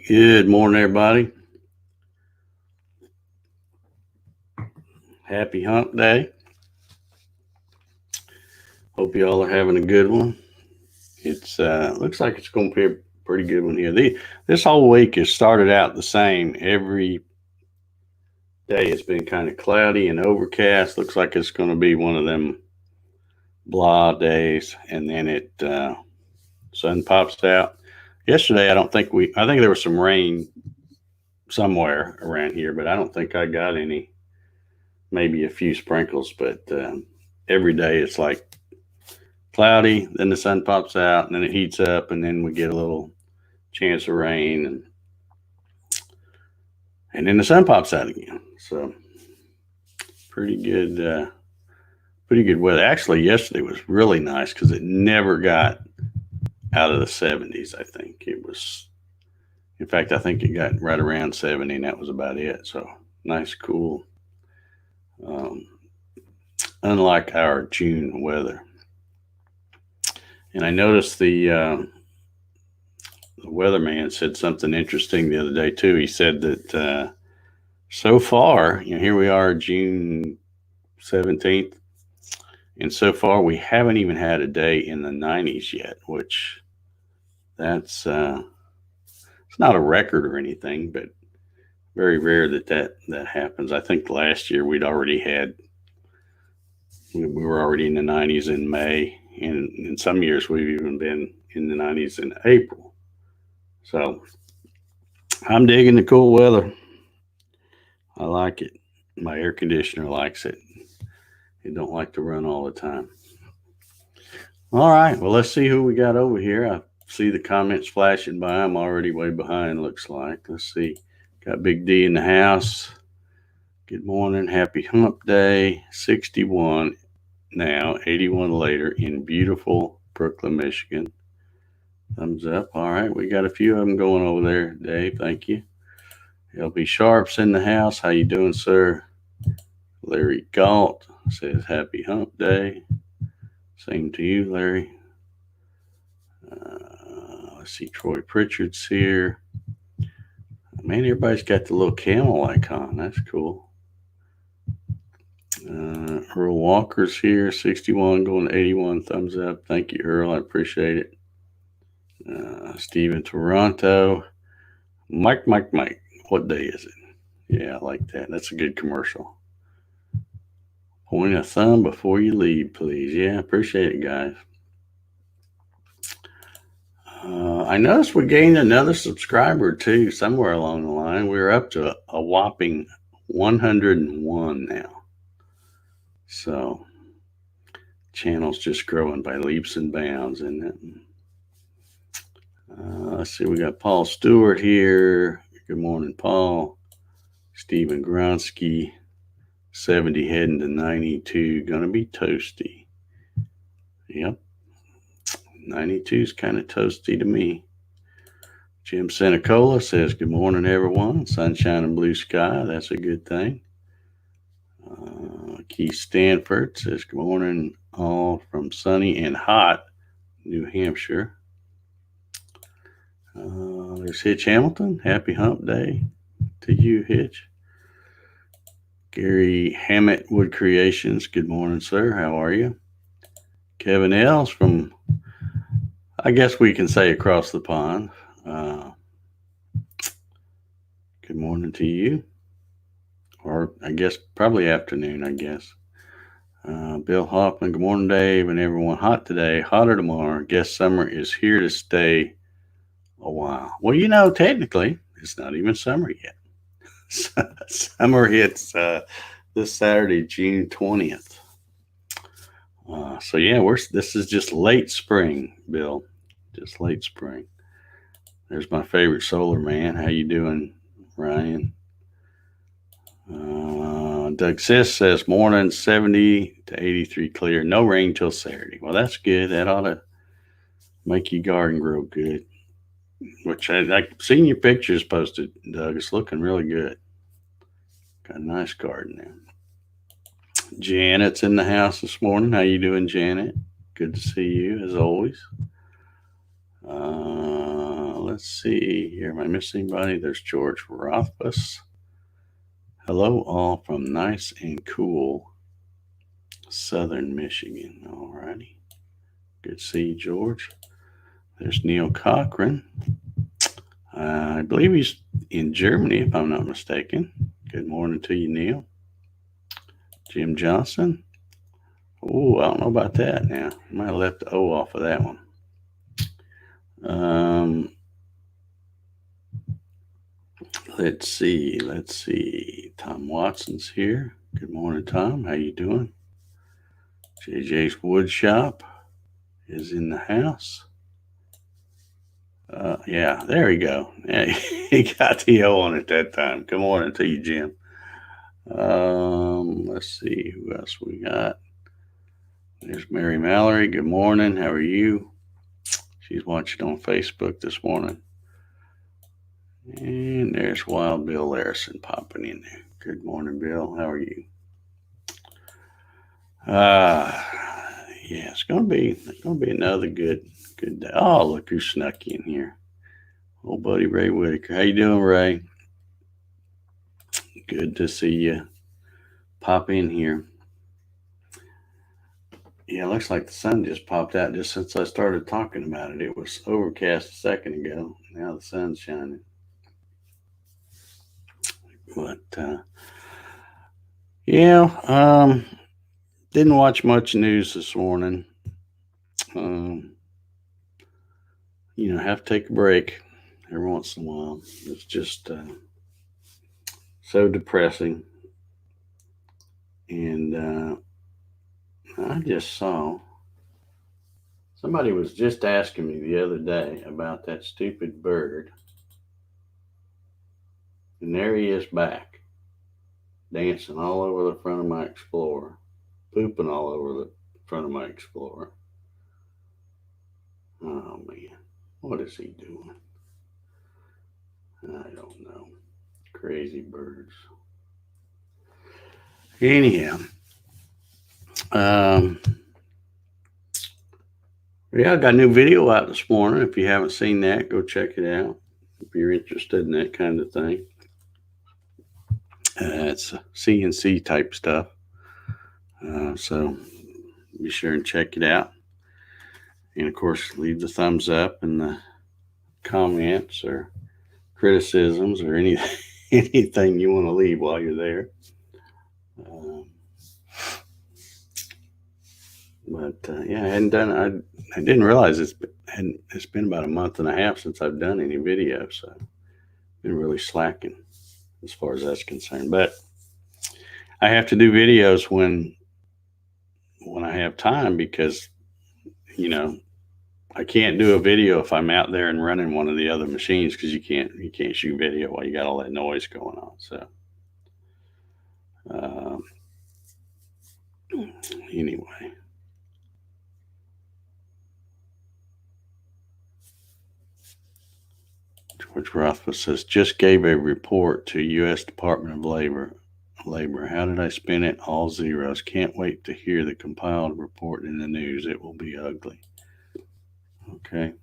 Good morning, everybody. Happy hump day. Hope you all are having a good one. It's looks like it's going to be a pretty good one here. This whole week has started out the same. Every day it's been kind of cloudy and overcast. Looks like it's going to be one of them blah days, and then it sun pops out. Yesterday, I think there was some rain somewhere around here, but I don't think I got any. Maybe a few sprinkles, but every day it's like cloudy, then the sun pops out, and then it heats up, and then we get a little chance of rain, and then the sun pops out again. So pretty good, pretty good weather. Actually, yesterday was really nice because it never got out of the 70s. I think it was. In fact, I think it got right around 70, and that was about it. So nice, cool. Um, Unlike our June weather. And I noticed the weatherman said something interesting the other day too. He said that so far, here we are, June 17th, and so far we haven't even had a day in the 90s yet, which that's it's not a record or anything, but very rare that happens. I think last year we were already in the 90s in May, and in some years we've even been in the 90s in April. So I'm digging the cool weather. I like it. My air conditioner likes it. It don't like to run all the time. All right. Well, let's see who we got over here. I see the comments flashing by. I'm already way behind, looks like. Let's see. Got Big D in the house. Good morning. Happy hump day. 61 now, 81 later in beautiful Brooklyn, Michigan. Thumbs up. All right. We got a few of them going over there, Dave. Thank you. LB Sharp's in the house. How you doing, sir? Larry Galt says happy hump day. Same to you, Larry. Let's see, Troy Pritchard's here. Man, everybody's got the little camel icon. That's cool. Earl Walker's here, 61 going to 81. Thumbs up. Thank you, Earl. I appreciate it. Steve in Toronto. Mike. What day is it? Yeah, I like that. That's a good commercial. Point a thumb before you leave, please. Yeah, appreciate it, guys. I noticed we gained another subscriber too somewhere along the line. We're up to a whopping 101 now. So, channel's just growing by leaps and bounds, isn't it? Let's see, we got Paul Stewart here. Good morning, Paul. Stephen Gronsky, 70 heading to 92. Gonna be toasty. Yep. 92 is kind of toasty to me. Jim Senecola says, good morning, everyone. Sunshine and blue sky. That's a good thing. Keith Stanford says, good morning, all from sunny and hot New Hampshire. There's Hitch Hamilton. Happy hump day to you, Hitch. Gary Hammett Wood Creations. Good morning, sir. How are you? Kevin Els from, I guess we can say, across the pond. Good morning to you. Or I guess probably afternoon, I guess. Bill Hoffman, good morning, Dave, and everyone. Hot today, hotter tomorrow. Guess summer is here to stay a while. Well, technically, it's not even summer yet. Summer hits this Saturday, June 20th. So yeah, this is just late spring, Bill. Just late spring. There's my favorite solar man. How you doing, Ryan? Doug Sis says morning 70 to 83 clear. No rain till Saturday. Well, that's good. That ought to make your garden grow good. Which I've seen your pictures posted, Doug. It's looking really good. Got a nice garden there. Janet's in the house this morning. How you doing, Janet? Good to see you as always. Let's see here. Am I missing anybody? There's George Rothfuss. Hello, all from nice and cool Southern Michigan. All righty. Good to see you, George. There's Neil Cochran. I believe he's in Germany, if I'm not mistaken. Good morning to you, Neil. Jim Johnson. Oh, I don't know about that now. I might have left the O off of that one. Let's see. Tom Watson's here. Good morning, Tom. How you doing? JJ's Wood Shop is in the house. Yeah, there we go. Yeah, he got the O on it that time. Good morning to you, Jim. Let's see who else we got. There's Mary Mallory. Good morning. How are you? She's watching on Facebook this morning. And there's Wild Bill Larison popping in there. Good morning, Bill. How are you? Yeah, it's gonna be another good day. Oh, look who snuck in here. Old buddy Ray Whitaker. How you doing, Ray? Good to see you pop in here. Yeah, it looks like the sun just popped out just since I started talking about it. It was overcast a second ago. Now the sun's shining. But yeah, didn't watch much news this morning. Have to take a break every once in a while. It's just so depressing. And I just saw somebody was just asking me the other day about that stupid bird. And there he is back, dancing all over the front of my Explorer, pooping all over the front of my Explorer. Oh, man. What is he doing? I don't know. Crazy birds. Anyhow. Yeah, I got a new video out this morning. If you haven't seen that, go check it out. If you're interested in that kind of thing. It's CNC type stuff. So be sure and check it out. And of course, leave the thumbs up and the comments or criticisms or anything you want to leave while you're there. Yeah, I hadn't done. I didn't realize it's been about a month and a half since I've done any videos, so I've been really slacking as far as that's concerned. But I have to do videos when I have time because I can't do a video if I'm out there and running one of the other machines because you can't shoot video while you got all that noise going on. So anyway. George Rothfuss says, just gave a report to U.S. Department of Labor. How did I spin it? All zeros. Can't wait to hear the compiled report in the news. It will be ugly. Okay.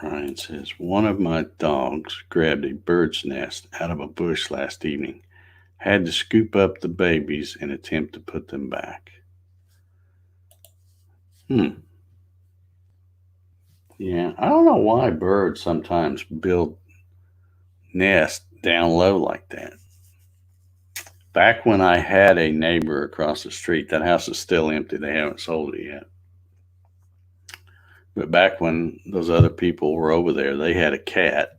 Ryan says, one of my dogs grabbed a bird's nest out of a bush last evening. Had to scoop up the babies and attempt to put them back. Yeah, I don't know why birds sometimes build nests down low like that. Back when I had a neighbor across the street, that house is still empty. They haven't sold it yet. But back when those other people were over there, they had a cat.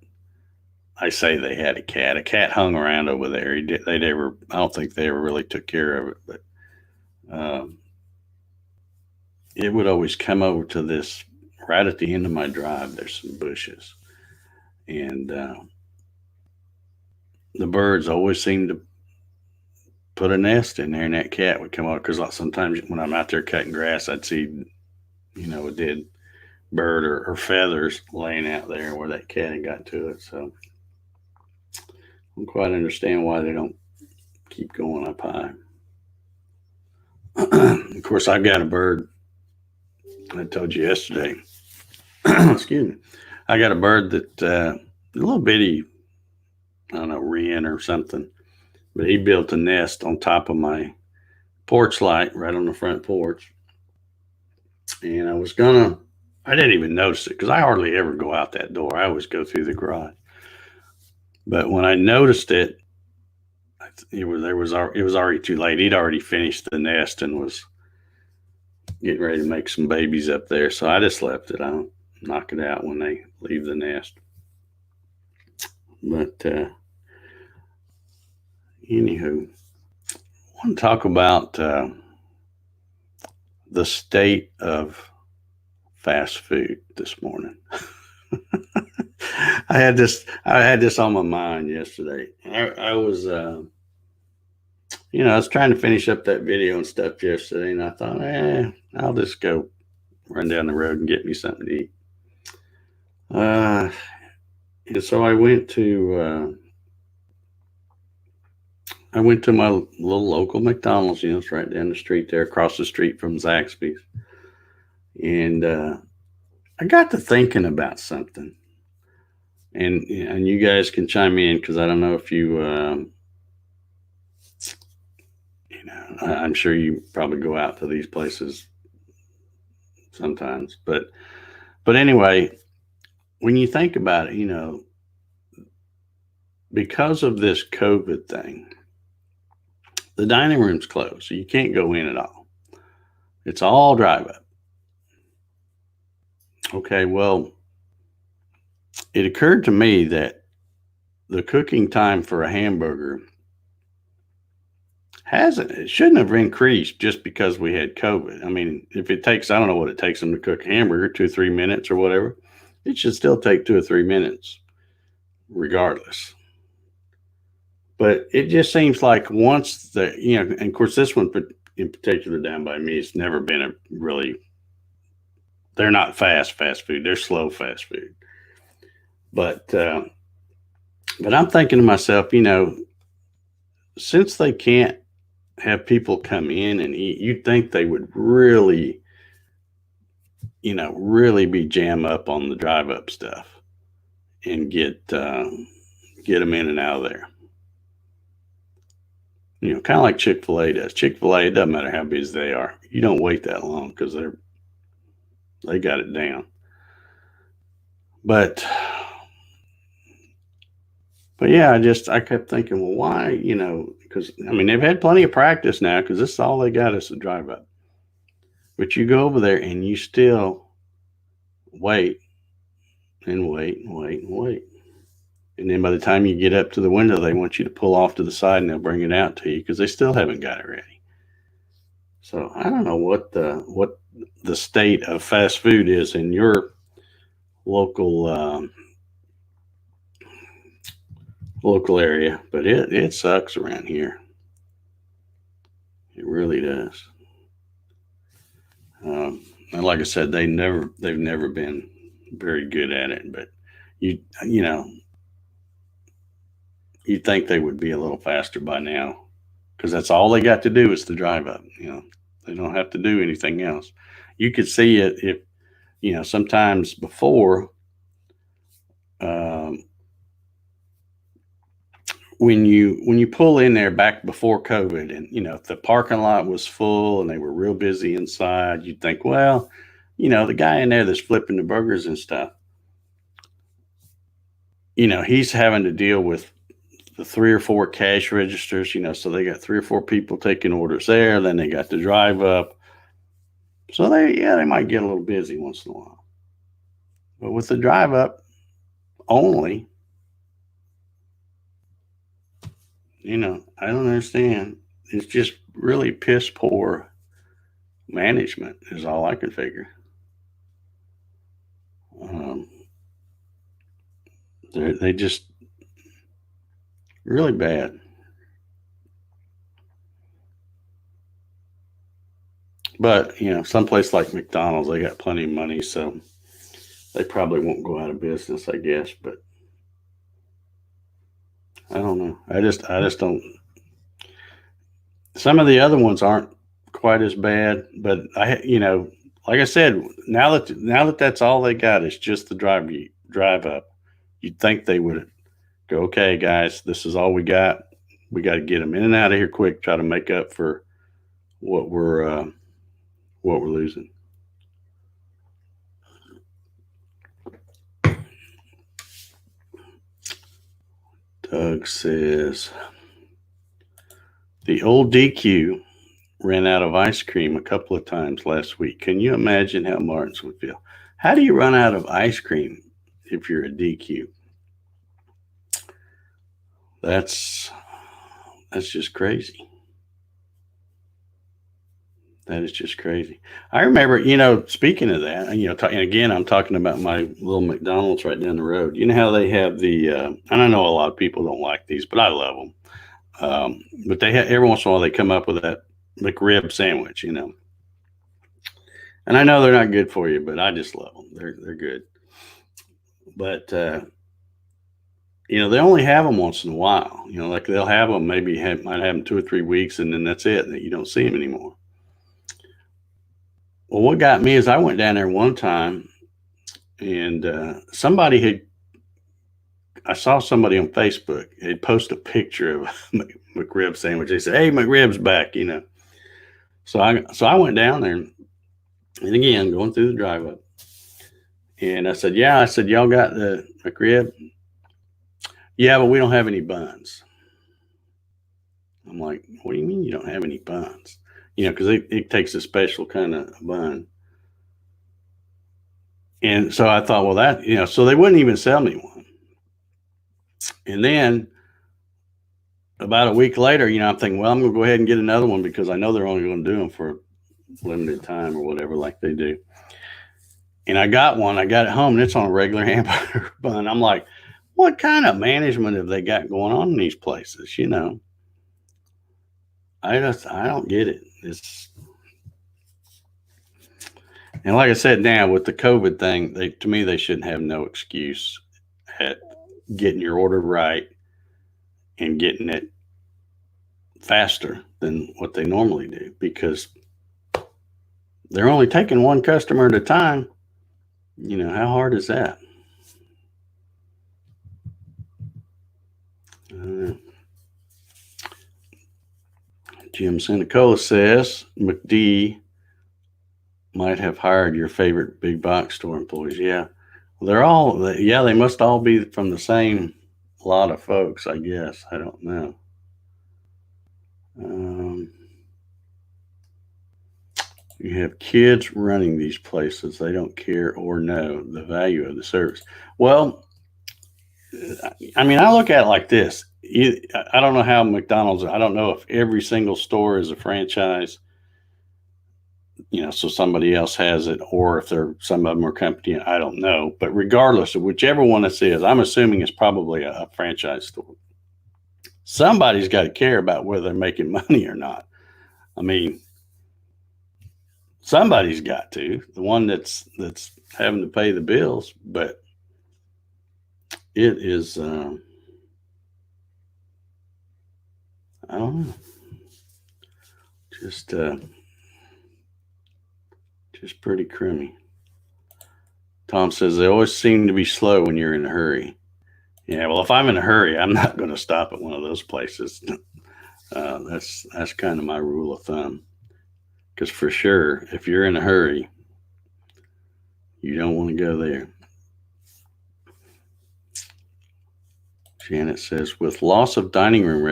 I say they had a cat. A cat hung around over there. I don't think they ever really took care of it, but it would always come over to this right at the end of my drive. There's some bushes, and the birds always seemed to put a nest in there, and that cat would come out because sometimes when I'm out there cutting grass, I'd see, a dead bird or feathers laying out there where that cat had got to it. So I don't quite understand why they don't keep going up high. Of course, I've got a bird. I told you yesterday. Excuse me. I got a bird that a little bitty, I don't know, wren or something, but he built a nest on top of my porch light right on the front porch. And I didn't even notice it because I hardly ever go out that door. I always go through the garage. But when I noticed it, it was already too late. He'd already finished the nest and was getting ready to make some babies up there. So I just left it. I don't knock it out when they leave the nest. But anywho, I want to talk about the state of fast food this morning. I had this on my mind yesterday. I was I was trying to finish up that video and stuff yesterday, and I thought, I'll just go run down the road and get me something to eat. And so I went to my little local McDonald's. It's right down the street there, across the street from Zaxby's. And I got to thinking about something. And you guys can chime in because I don't know if you, I'm sure you probably go out to these places sometimes. But anyway, when you think about it, because of this COVID thing, the dining room's closed, so you can't go in at all. It's all drive up. Okay, well, it occurred to me that the cooking time for a hamburger it shouldn't have increased just because we had COVID. I mean, if it takes, I don't know what it takes them to cook a hamburger, 2 or 3 minutes or whatever, it should still take 2 or 3 minutes regardless. But it just seems like once and of course this one in particular down by me, it's never been they're not fast food, they're slow fast food. But I'm thinking to myself, since they can't have people come in and eat, you'd think they would really, really be jam up on the drive up stuff and get them in and out of there. Kind of like Chick-fil-A does. Chick-fil-A, it doesn't matter how busy they are. You don't wait that long because they got it down. But yeah, I kept thinking, well, why, because, they've had plenty of practice now because this is all they got is to drive up. But you go over there and you still wait and wait and wait and wait. And then by the time you get up to the window, they want you to pull off to the side and they'll bring it out to you because they still haven't got it ready. So I don't know what the state of fast food is in your local area, but it sucks around here. It really does. And like I said, they've never been very good at it. But you'd think they would be a little faster by now because that's all they got to do is to drive up. They don't have to do anything else. You could see it if sometimes before. When you pull in there back before COVID and, if the parking lot was full and they were real busy inside, you'd think, well, the guy in there that's flipping the burgers and stuff, he's having to deal with the 3 or 4 cash registers, so they got 3 or 4 people taking orders there. Then they got the drive up. So they might get a little busy once in a while. But with the drive up only, I don't understand. It's just really piss poor management is all I could figure. They just really bad. But, someplace like McDonald's, they got plenty of money, so they probably won't go out of business, I guess. But I don't know. I just don't. Some of the other ones aren't quite as bad, but like I said, now that that's all they got is just the drive up, you'd think they would go, okay, guys, this is all we got. We got to get them in and out of here quick. Try to make up for what we're losing. Doug says the old DQ ran out of ice cream a couple of times last week. Can you imagine how Martins would feel? How do you run out of ice cream if you're a DQ? That's just crazy. That is just crazy. I remember, speaking of that, and again, I'm talking about my little McDonald's right down the road. You know how they have and I know a lot of people don't like these, but I love them. But they have, every once in a while they come up with that McRib sandwich, And I know they're not good for you, but I just love them. They're good. But they only have them once in a while. Like they'll have them, might have them 2 or 3 weeks, and then that's it. And you don't see them anymore. Well, what got me is I went down there one time, and I saw somebody on Facebook. They'd post a picture of a McRib sandwich. They said, "Hey, McRib's back," So I went down there, and again, going through the drive-up, and I said, "Yeah," I said, "Y'all got the McRib?" "Yeah, but we don't have any buns." I'm like, "What do you mean you don't have any buns?" Because it takes a special kind of bun. And so I thought, well, that, so they wouldn't even sell me one. And then about a week later, I'm thinking, well, I'm going to go ahead and get another one because I know they're only going to do them for limited time or whatever, like they do. And I got one. I got it home, and it's on a regular hamburger bun. I'm like, what kind of management have they got going on in these places? I don't get it. And like I said, now with the COVID thing, to me, they shouldn't have no excuse at getting your order right and getting it faster than what they normally do, because they're only taking one customer at a time. How hard is that? Jim Sinicola says McD might have hired your favorite big box store employees. Yeah. Well, they must all be from the same lot of folks, I guess. I don't know. You have kids running these places. They don't care or know the value of the service. Well, I look at it like this. I don't know how McDonald's, I don't know if every single store is a franchise, so somebody else has it, or if some of them are company, I don't know. But regardless of whichever one this is, I'm assuming it's probably a franchise store. Somebody's got to care about whether they're making money or not. Somebody's got to, the one that's having to pay the bills, but it is, I don't know, just pretty crummy. Tom says they always seem to be slow when you're in a hurry. Yeah, well, if I'm in a hurry, I'm not going to stop at one of those places. That's kind of my rule of thumb. Because for sure, if you're in a hurry, you don't want to go there. Janet says, with loss of dining room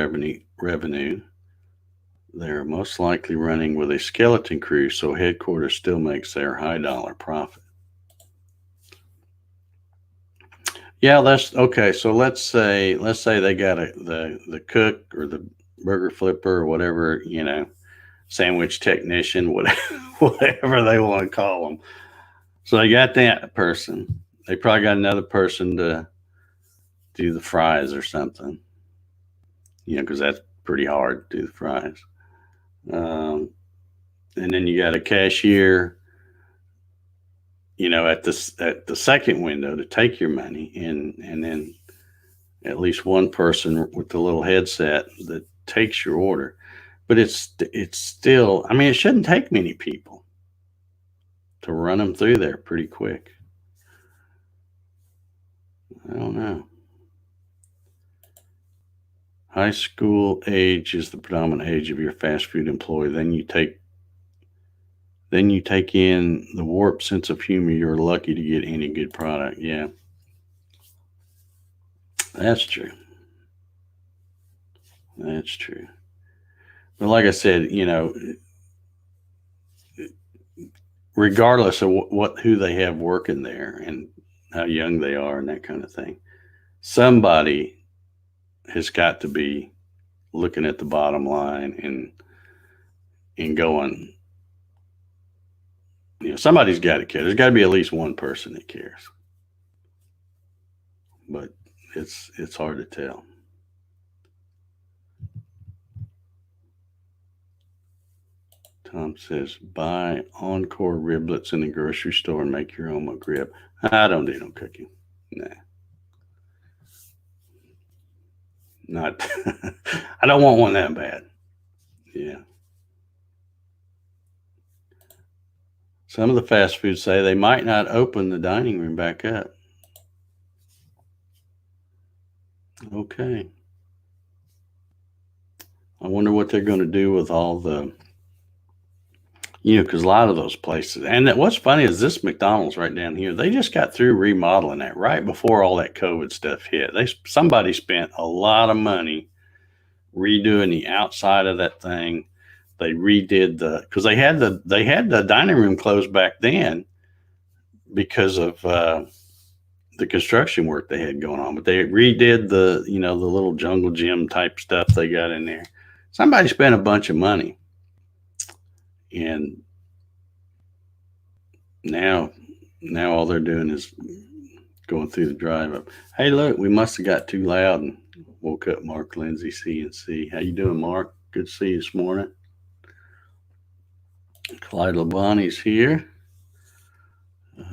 revenue, they're most likely running with a skeleton crew, so headquarters still makes their high dollar profit. Yeah, that's okay. So let's say they got the cook or the burger flipper or whatever, sandwich technician, whatever they want to call them. So they got that person. They probably got another person to do the fries or something, because that's pretty hard to do the fries. And then you got a cashier, at the second window to take your money, and then at least one person with the little headset that takes your order. But it's still, I mean, it shouldn't take many people to run them through there pretty quick. I don't know. High school age is the predominant age of your fast food employee. Then you take in the warped sense of humor. You're lucky to get any good product. Yeah, that's true. That's true. But like I said, regardless of who they have working there and how young they are and that kind of thing, somebody has got to be looking at the bottom line and going, somebody's got to care. There's got to be at least one person that cares. But it's hard to tell. Tom says, buy Encore riblets in the grocery store and make your own McRib. I don't do no cooking. Nah. Not, I don't want one that bad. Yeah. Some of the fast foods say they might not open the dining room back up. Okay. I wonder what they're going to do with all the, because a lot of those places, and what's funny is this McDonald's right down here, they just got through remodeling that right before all that COVID stuff hit. Somebody spent a lot of money redoing the outside of that thing. They redid because they had the dining room closed back then because of the construction work they had going on, but they redid the little jungle gym type stuff they got in there. Somebody spent a bunch of money, and now all they're doing is going through the drive-up. Hey, look, we must have got too loud and woke up Mark Lindsay, CNC. How you doing, Mark? Good to see you this morning. Clyde Labonte's here. Make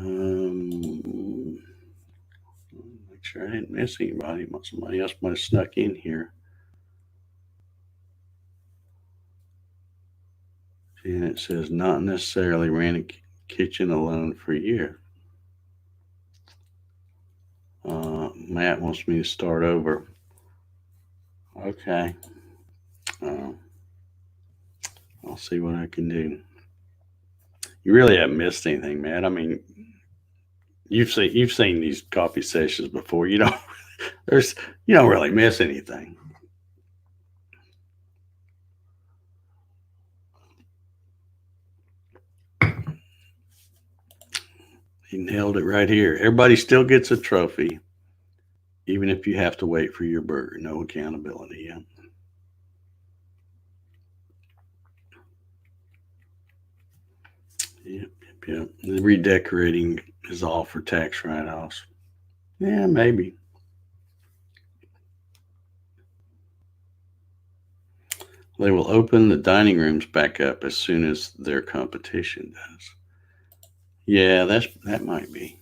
sure I didn't miss anybody. Somebody else might have snuck in here. Janet says, not necessarily ran a kitchen alone for a year. Matt wants me to start over. Okay. I'll see what I can do. You really haven't missed anything, Matt. I mean, you've seen these coffee sessions before. You don't really miss anything. He nailed it right here. Everybody still gets a trophy, even if you have to wait for your burger. No accountability. Yeah. Yep. The redecorating is all for tax write-offs. Yeah, maybe. They will open the dining rooms back up as soon as their competition does. Yeah, that might be.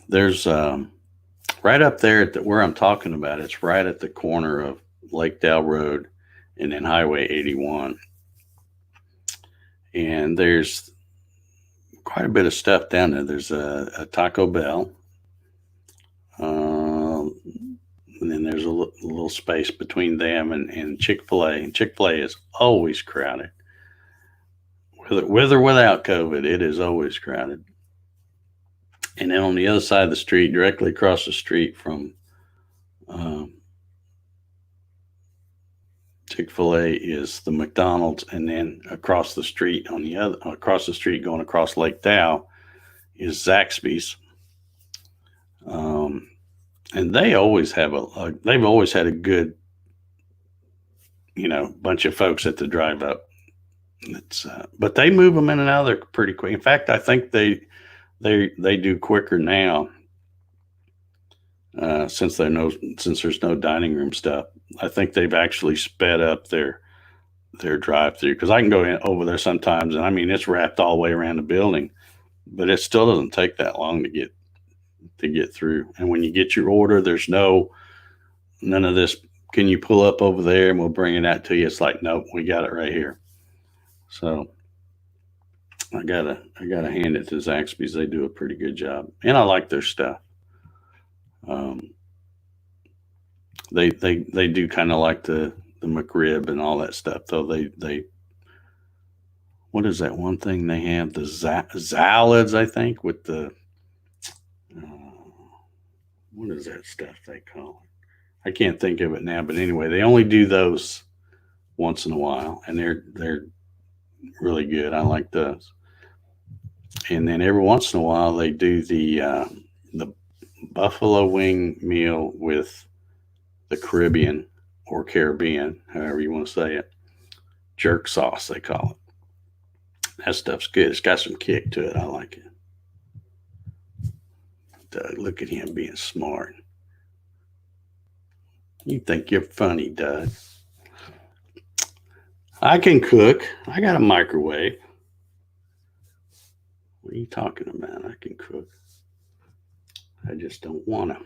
There's right up there at where I'm talking about. It's right at the corner of Lake Dow Road and then Highway 81. And there's quite a bit of stuff down there. There's a Taco Bell. And then there's a little space between them and Chick-fil-A. And Chick-fil-A is always crowded. With or without COVID, it is always crowded. And then on the other side of the street, directly across the street from Chick-fil-A is the McDonald's, and then across the street going across Lake Dow is Zaxby's. And they always have they've always had a good, bunch of folks at the drive up. But they move them in and out of there pretty quick. In fact, I think they do quicker now, since there's no dining room stuff. I think they've actually sped up their drive-through, because I can go over there sometimes, and I mean it's wrapped all the way around the building, but it still doesn't take that long to get through. And when you get your order, there's none of this can you pull up over there and we'll bring it out to you? It's like, nope, we got it right here. So I gotta hand it to Zaxby's. They do a pretty good job, and I like their stuff. Um, they do kind of like the McRib and all that stuff, though. They what is that one thing they have? The Zalids, I think, with the what is that stuff they call it? I can't think of it now, but anyway, they only do those once in a while, and they're really good. I like those. And then every once in a while, they do the buffalo wing meal with the Caribbean or Caribbean, however you want to say it, jerk sauce they call it. That stuff's good. It's got some kick to it. I like it. Doug, look at him being smart. You think you're funny, Doug. I can cook. I got a microwave. What are you talking about? I can cook. I just don't want to.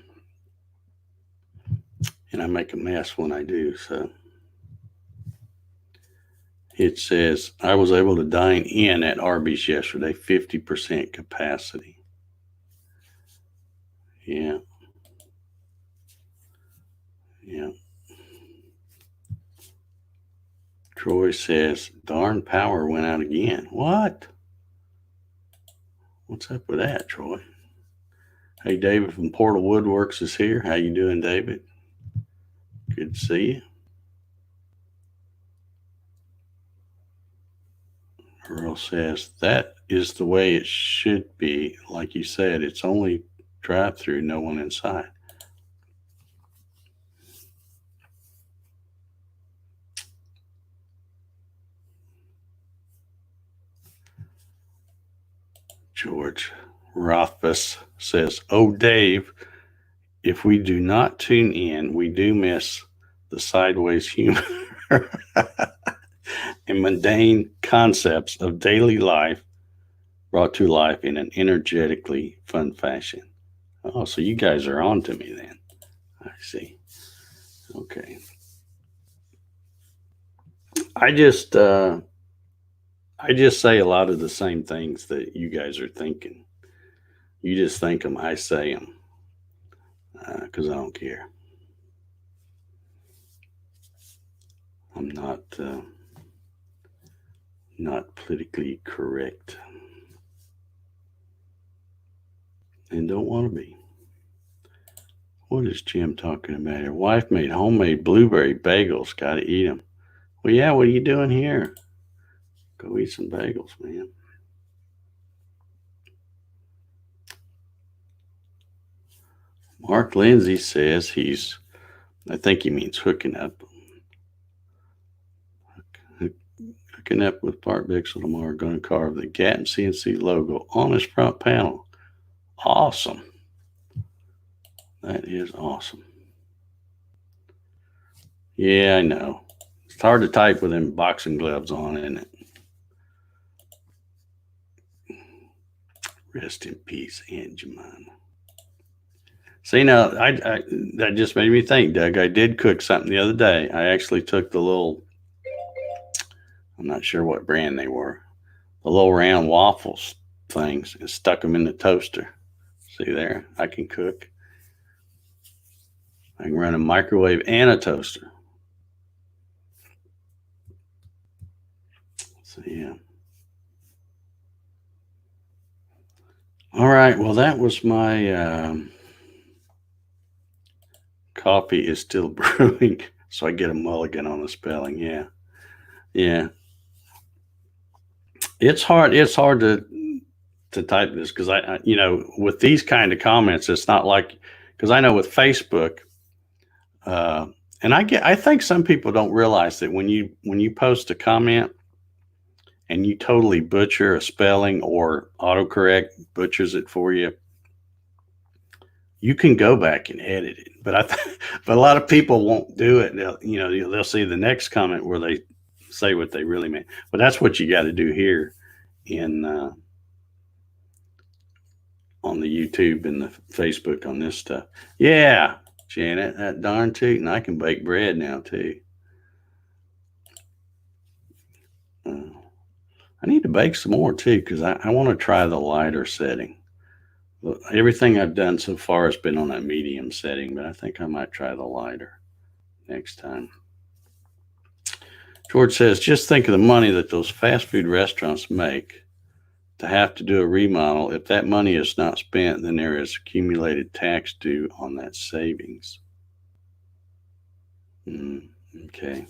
And I make a mess when I do. So it says, I was able to dine in at Arby's yesterday, 50% capacity. Yeah. Yeah. Troy says, darn power went out again. What? What's up with that, Troy? Hey, David from Portal Woodworks is here. How you doing, David? Good to see you. Earl says, that is the way it should be. Like you said, it's only drive-through, no one inside. George Rothfuss says, oh, Dave, if we do not tune in, we do miss the sideways humor and mundane concepts of daily life brought to life in an energetically fun fashion. Oh, so you guys are on to me then. I see. Okay. I just say a lot of the same things that you guys are thinking. You just think them, I say them, because I don't care. I'm not politically correct, and don't want to be. What is Jim talking about here? Wife made homemade blueberry bagels. Got to eat them. Well, yeah. What are you doing here? Go eat some bagels, man. Mark Lindsay says I think he means hooking up. Hooking up with Bart Bixel tomorrow. Going to carve the Gatton CNC logo on his front panel. Awesome. That is awesome. Yeah, I know. It's hard to type with them boxing gloves on, isn't it? Rest in peace, Aunt Jemima. See, now, that just made me think, Doug. I did cook something the other day. I actually took the little, I'm not sure what brand they were, the little round waffles things, and stuck them in the toaster. See there? I can cook. I can run a microwave and a toaster. So, yeah. All right. Well, that was my coffee is still brewing, so I get a mulligan on the spelling. Yeah. Yeah. It's hard. It's hard to type this because I with these kind of comments, it's not like, because I know with Facebook, and I think some people don't realize that when you post a comment and you totally butcher a spelling or autocorrect butchers it for you, you can go back and edit it. But but a lot of people won't do it. They'll see the next comment where they say what they really meant. But that's what you got to do here on the YouTube and the Facebook on this stuff. Yeah, Janet, that darn tootin', I can bake bread now too. I need to bake some more too, because I want to try the lighter setting. Everything I've done so far has been on that medium setting, but I think I might try the lighter next time. George says, just think of the money that those fast food restaurants make to have to do a remodel. If that money is not spent, then there is accumulated tax due on that savings. Okay.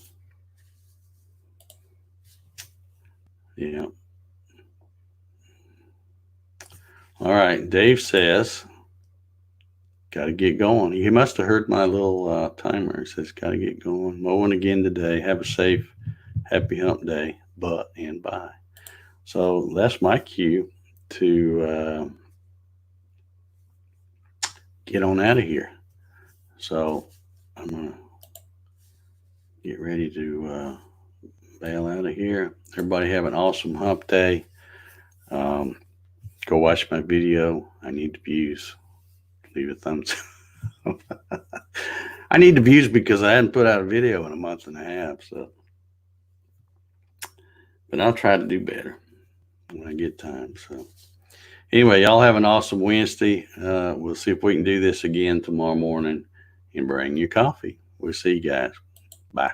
Yeah. All right. Dave says, got to get going. He must have heard my little timer. He says, got to get going. Mowing again today. Have a safe, happy hump day. But and bye. So that's my cue to get on out of here. So I'm going to get ready to bail out of here. Everybody have an awesome hump day. Go watch my video. I need the views. Leave a thumbs up. I need the views because I hadn't put out a video in a month and a half. So, but I'll try to do better when I get time. So anyway, y'all have an awesome Wednesday. We'll see if we can do this again tomorrow morning and bring you coffee. We'll see you guys. Bye.